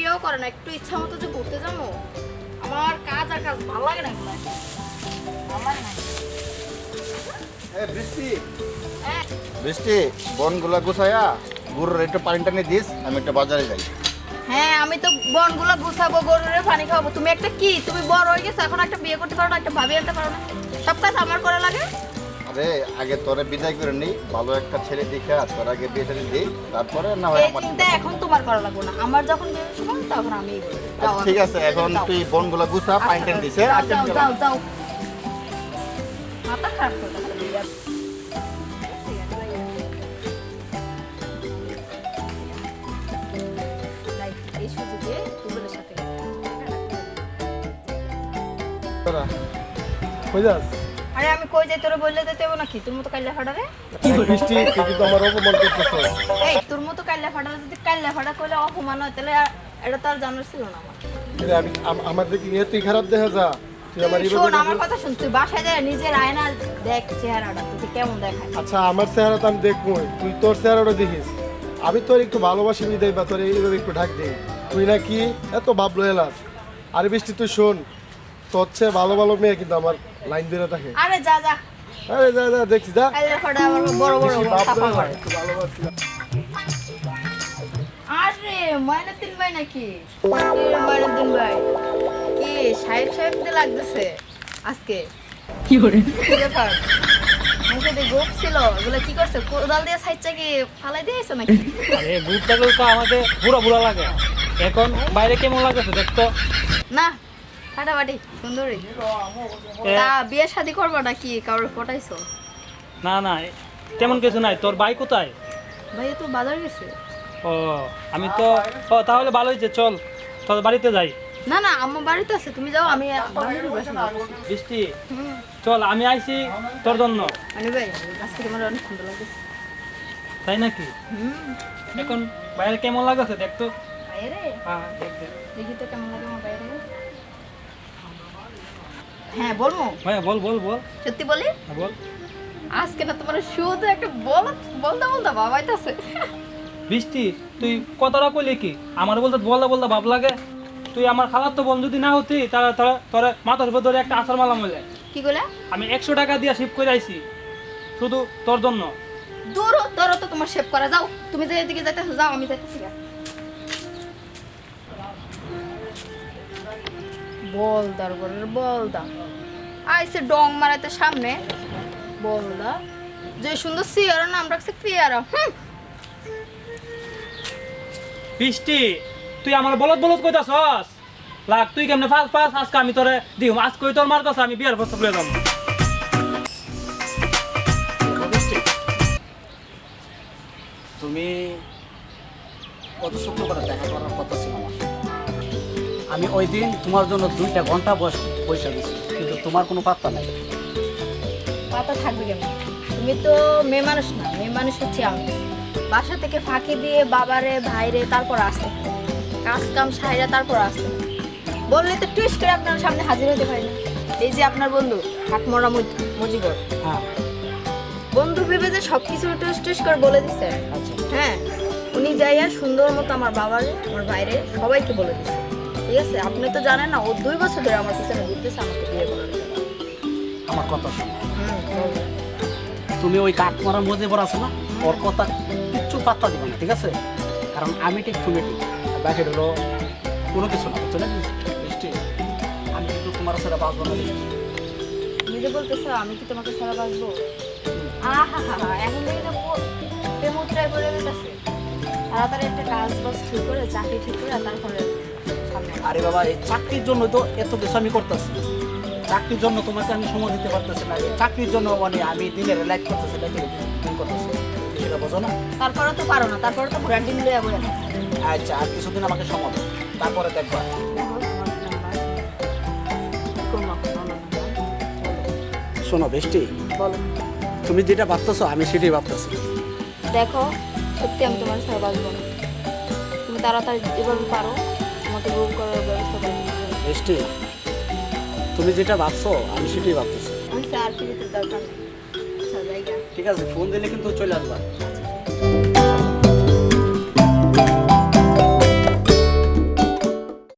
বিয়েও করে না, একটু ইচ্ছা মতো যে ঘুরতে যাবো, আমার কাজ আর কাজ ভালো লাগে না এগুলো, ভালো লাগে না। বৃষ্টি হ্যাঁ বৃষ্টি বনগুলা গুছায়া গরুর একটু পানি টানি দিস, আমি একটা বাজারে যাই। হ্যাঁ, আমি তো বনগুলো গুছাবো, গরুরে পানি খাওয়াবো। তুমি একটা কি, তুমি বড় হয়ে গেছো এখন, একটা বিয়ে করতে পারো না, একটা ভাবি আনতে পারো না, সব কাজ আমার করা লাগে। আরে আগে তোরে বিদায় করে নেই, ভালো একটা ছেলে দেখে তোর আগে বিয়ে টানি দিই, তারপরে না হয় এই আমার। চিন্তা এখন তোমার করা লাগবে না, আমার যখন বিয়ের সময় তখন আমি আচ্ছা, ঠিক আছে, এখন তুই বনগুলা গুছা, পানি টানি দিছে। যাও যাও যাও, মাথা খারাপ করে দিলে। এই সুযোগে গুগলের সাথে কই যাস? আরে আমি কই যাই তোরে বললে দিতে হবে নাকি? তোর মতো কাইল্লা ফাটারে, বৃষ্টি তুই কিন্তু আমার অপমান করতেছ। এই তোর মতো কাইল্লা ফাটারে যদি কাইল্লা ফাটা করলে অপমান হয়, তাহলে এটা তো আর জানার ছিল না আমার। আমি আমার দিকে নিয়ে তুই খারাপ দেখা যা, তুই আমার তুই এই শোন, ব্যাপারে আমার কথা শুন, তুই বাসায় যা, নিজের আয়না দেখ চেহারাটা তুই কেমন দেখায়। আচ্ছা আমার চেহারা তো আমি দেখবো, তুই তোর চেহারাটা দেখিস। আমি তোর একটু ভালোবাসি বিদায় বা তোর এইভাবে একটু ঢাক দিই, তুই নাকি এত ভাবলো এলাস। আরে বৃষ্টি তুই শোন, তোর চেয়ে ভালো ভালো মেয়ে কিন্তু আমার লাইন ধরে থাকে। আরে যা যা, আরে যা যা দেখছি যা। কাইল্লা ফাটা আবার বড় বড় বেশি সাফা ভাবলো করে। একটু ভালোবাসি। আরে ময়নাতিন ভাই নাকি? ময়নাতিন ভাই কি সাহেব সাহেবতে লাগতেছে আজকে? কি করে ব্যাপার? মুখে দিয়ে গোপ ছিল, এগুলো কি করছে? কোদাল দিয়ে সাইডটা কি ফালাই দিয়েছো নাকি? আরে বুটটাগুলো তো আমাকে বুড়া বুড়া লাগে, এখন বাইরে কেমন লাগতেছে দেখতো। না ফাটাফাটি সুন্দরী। এ, তা বিয়ে শাদি করবো নাকি? কারোর পটাইছো? না না তেমন কিছু নাই। তোর ভাই কোথায়? ভাই তো বাজার গেছে। ও আমি তো, ও তাহলে ভালো হয়েছে, চল তোর বাড়িতে যাই। না না, আমার বাড়িতে আছে, তুমি যাও, আমি বান্ধবীর বাসায় যাবো। বৃষ্টি হুম, চল, আমি আইছি তোর জন্য। মানে ভাই আজকে তোমার অনেক সুন্দর লাগতেছে। তাই নাকি? হুম, এখন বাইরে কেমন লাগতেছে দেখতো। বাইরে হ্যাঁ দেখ দেখ। দেখি তো কেমন লাগে আমার বাইরে। হ্যাঁ বলবো, ভাইয়া বল বল বল। সত্যি বলি, হ্যাঁ, বল। আজকে না তোমার শুধু একটা বলতে বলতে বাবাইতেছে। বৃষ্টি তুই কতটা কইলে কি আমার বলতে বলতে বলতে ভাব লাগে। তুই আমার খালার তো বোন যদি না হতি তাহলে তোর মাথার উপর ধরে একটা আসার মালা মজা। কি বলে? আমি 100 টাকা দিয়ে শিপ করে আইছি শুধু তোর জন্য। দূর ধরো তো, তোমার শেভ করা, যাও তুমি যে এদিকে যাইতেছো, যাও আমি যাইতেছি। বল দরবারের বলদা আইসে ডং মারাতে সামনে, বলদা যে সুন্দর সিয়ারা নাম রাখছে ফিয়ারা। বৃষ্টি তুই আমার বলদ বলদ কইতাছস, লাগ তুই কেমনে ফাস ফাস আজকে আমি তোরে দিম, আজ কই তোর মারতাছ আমি বিয়ার প্রস্তাব লয়ে যাম। বৃষ্টি, তুমি কত শুক্রবার দেখা করার কথা ছিল আমার। আমি ওই দিন তোমার জন্য 2টা ঘন্টা পয়সা দিছি, কিন্তু তোমার কোনো পাত্তা নাই। পাতা থাকবে কেন? তুমি তো মেয়ে মানুষ না, মেয়ে মানুষ হচ্ছে আমি। বাসা থেকে ফাঁকি দিয়ে বাবারে ভাইরে তারপর আসতে হয়। কাজ কাম সাইরা তারপর আসতে হয়। বললে তো টুইস্ট করে আপনার সামনে হাজির হতে পারি না। এই যে আপনার বন্ধু হাটমরা মজিবর, হ্যাঁ বন্ধু ভেবে যে সব কিছু টুইস্ট টুইস্ট করে বলে দিচ্ছে। আচ্ছা, হ্যাঁ, উনি যাইয়া সুন্দর মতো আমার বাবারে আমার ভাইরে সবাইকে বলে দিচ্ছে। ঠিক আছে, আপনি তো জানেন না ও 2 বছর ধরে আমার পিছনে ঘুরতেছে আমাকে বিয়ে করার জন্য। আমার কথা শোনো। বলবেন। তুমি ওই কাঠ মারা মজিবর আছে না, ওর কথা কিচ্ছু পাত্তা দিবে না, ঠিক আছে? কারণ আমি ঠিক তুমি ঠিক, বাকি হলো কোনো কিছু না, বুঝছো না বৃষ্টি? আমি কিন্তু তোমার সাথে বাঁচবো না। নিজে বলতেছো আমি কি তোমাকে ছাড়া বাঁচবো? আহা হা হা, এখন থেকে তো প্রেমোত্রায় করে দিতেছে। তাড়াতাড়ি একটা কাজ বাজ ঠিক করে, চাকরি ঠিক করে তারপরে সামনে। আরে বাবা, এই চাকরির জন্য তো এত কিছু আমি করতেছি। চাকরির জন্য তোমাকে আমি সময় দিতে পারতেছি না, এই চাকরির জন্য মানে আমি দিনের লাইট করতেছি, লাইটের দিন করতেছি, সেটা বোঝো না? তারপরে তো পারো না, তারপরে তো পুরা ডিম লইয়া বলে না। আচ্ছা, আর কিছুদিন আমাকে সময় দাও, তারপরে দেখবা। শোনো বৃষ্টি, বলো, তুমি যেটা ভাবতেছো আমি সেটাই ভাবতেছি। দেখো সত্যি আমি তোমার ছাড়া বাঁচবো না। তুমি তাড়াতাড়ি যেভাবে পারো আমাকে রুম করার ব্যবস্থা করে দিতে হবে। বৃষ্টি, তুমি যেটা ভাবছো আমি সেটাই ভাবতেছি। আমি স্যার ফিরিতে দরকার নেই। আচ্ছা জায়গা ঠিক আছে, ফোন দিলে কিন্তু চলে আসবা। আচ্ছা